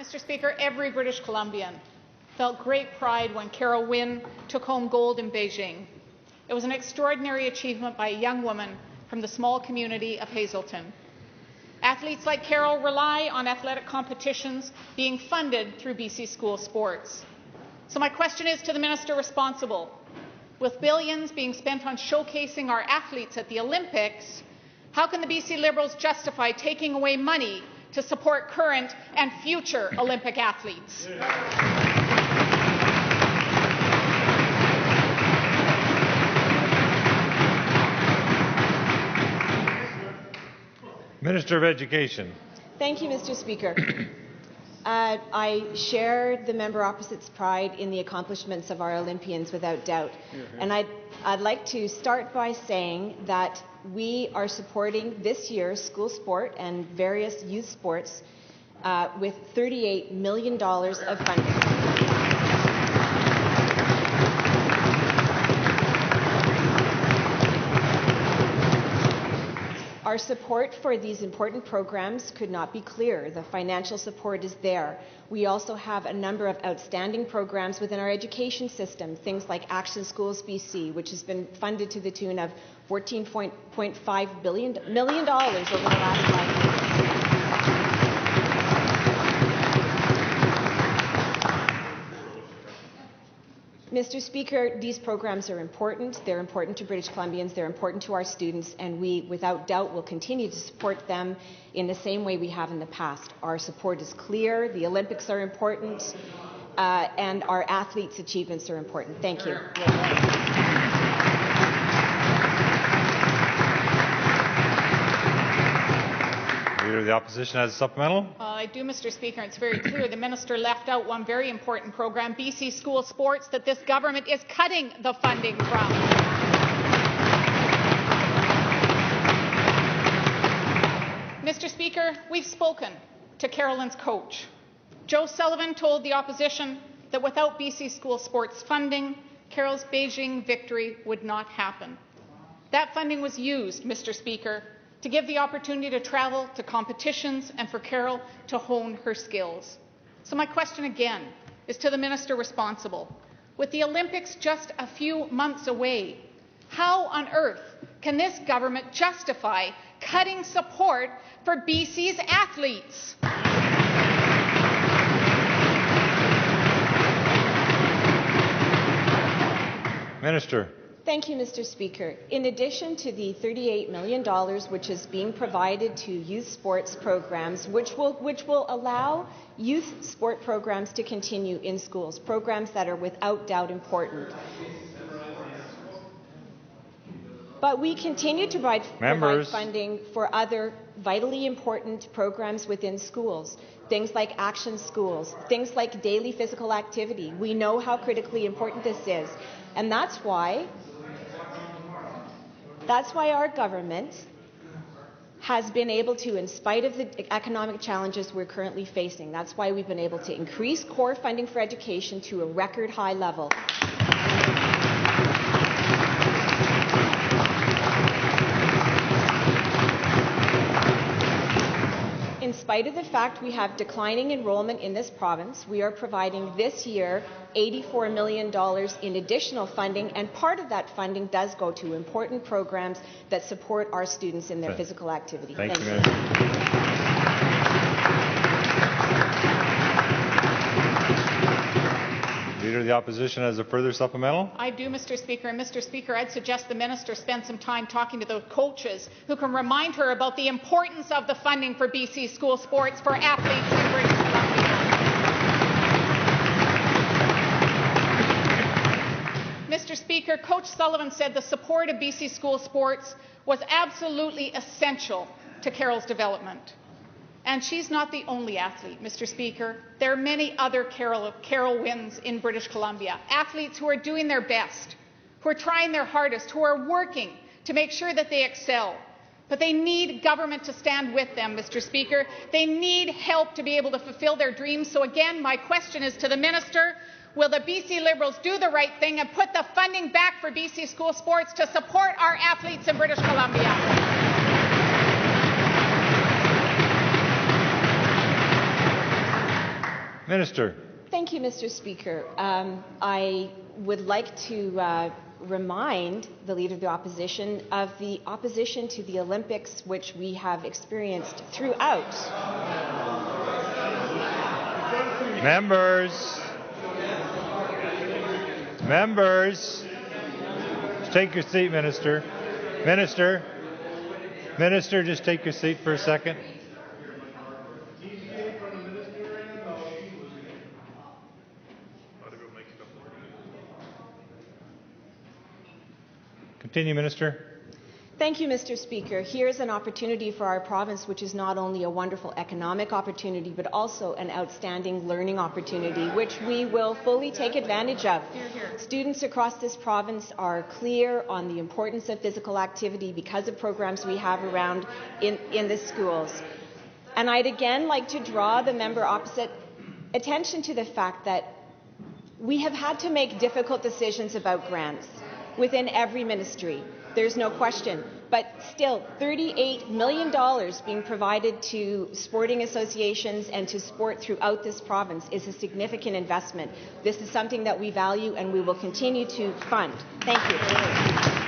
Mr. Speaker, every British Columbian felt great pride when Carol Wynne took home gold in Beijing. It was an extraordinary achievement by a young woman from the small community of Hazelton. Athletes like Carol rely on athletic competitions being funded through BC School Sports. So my question is to the minister responsible. With billions being spent on showcasing our athletes at the Olympics, how can the BC Liberals justify taking away money to support current and future Olympic athletes? Minister of Education. Thank you, Mr. Speaker. I share the member opposite's pride in the accomplishments of our Olympians without doubt. And I'd like to start by saying that we are supporting this year's school sport and various youth sports with $38 million of funding. Our support for these important programs could not be clearer. The financial support is there. We also have a number of outstanding programs within our education system, things like Action Schools BC, which has been funded to the tune of $14.5 million over the last 5 years. Mr. Speaker, these programs are important. They're important to British Columbians. They're important to our students, and we, without doubt, will continue to support them in the same way we have in the past. Our support is clear. The Olympics are important, and our athletes' achievements are important. Thank you. Leader of the Opposition has a supplemental. I do, Mr. Speaker. It's very clear the minister left out one very important program, BC School Sports, that this government is cutting the funding from. Mr. Speaker, we've spoken to Carolyn's coach. Joe Sullivan told the opposition that without BC School Sports funding, Carol's Beijing victory would not happen. That funding was used, Mr. Speaker, to give the opportunity to travel to competitions and for Carol to hone her skills. So my question again is to the minister responsible. With the Olympics just a few months away, how on earth can this government justify cutting support for BC's athletes? Minister. Thank you, Mr. Speaker. In addition to the $38 million which is being provided to youth sports programs, which will allow youth sport programs to continue in schools, programs that are without doubt important. But we continue to provide funding for other vitally important programs within schools, things like Action Schools, things like daily physical activity. We know how critically important this is, and that's why our government has been able to, in spite of the economic challenges we're currently facing, that's why we've been able to increase core funding for education to a record high level. In spite of the fact we have declining enrollment in this province, we are providing this year $84 million in additional funding, and part of that funding does go to important programs that support our students in their physical activity. Thank you. Leader of the Opposition has a further supplemental. I do, Mr. Speaker. And Mr. Speaker, I'd suggest the minister spend some time talking to those coaches who can remind her about the importance of the funding for BC school sports for athletes in British Columbia. Mr. Speaker, Coach Sullivan said the support of BC school sports was absolutely essential to Carol's development. And she's not the only athlete, Mr. Speaker. There are many other Carol Wynnes in British Columbia, athletes who are doing their best, who are trying their hardest, who are working to make sure that they excel. But they need government to stand with them, Mr. Speaker. They need help to be able to fulfill their dreams. So again, my question is to the minister, will the BC Liberals do the right thing and put the funding back for BC school sports to support our athletes in British Columbia? Minister. Thank you, Mr. Speaker. I would like to remind the Leader of the Opposition of the opposition to the Olympics which we have experienced throughout. Members. Members. Just take your seat, Minister. Minister. Minister, just take your seat for a second. Continue, Minister. Thank you, Mr. Speaker. Here's an opportunity for our province, which is not only a wonderful economic opportunity, but also an outstanding learning opportunity, which we will fully take advantage of. Students across this province are clear on the importance of physical activity because of programs we have around in the schools. And I'd again like to draw the member opposite attention to the fact that we have had to make difficult decisions about grants within every ministry. There's no question. But still, $38 million being provided to sporting associations and to sport throughout this province is a significant investment. This is something that we value and we will continue to fund. Thank you.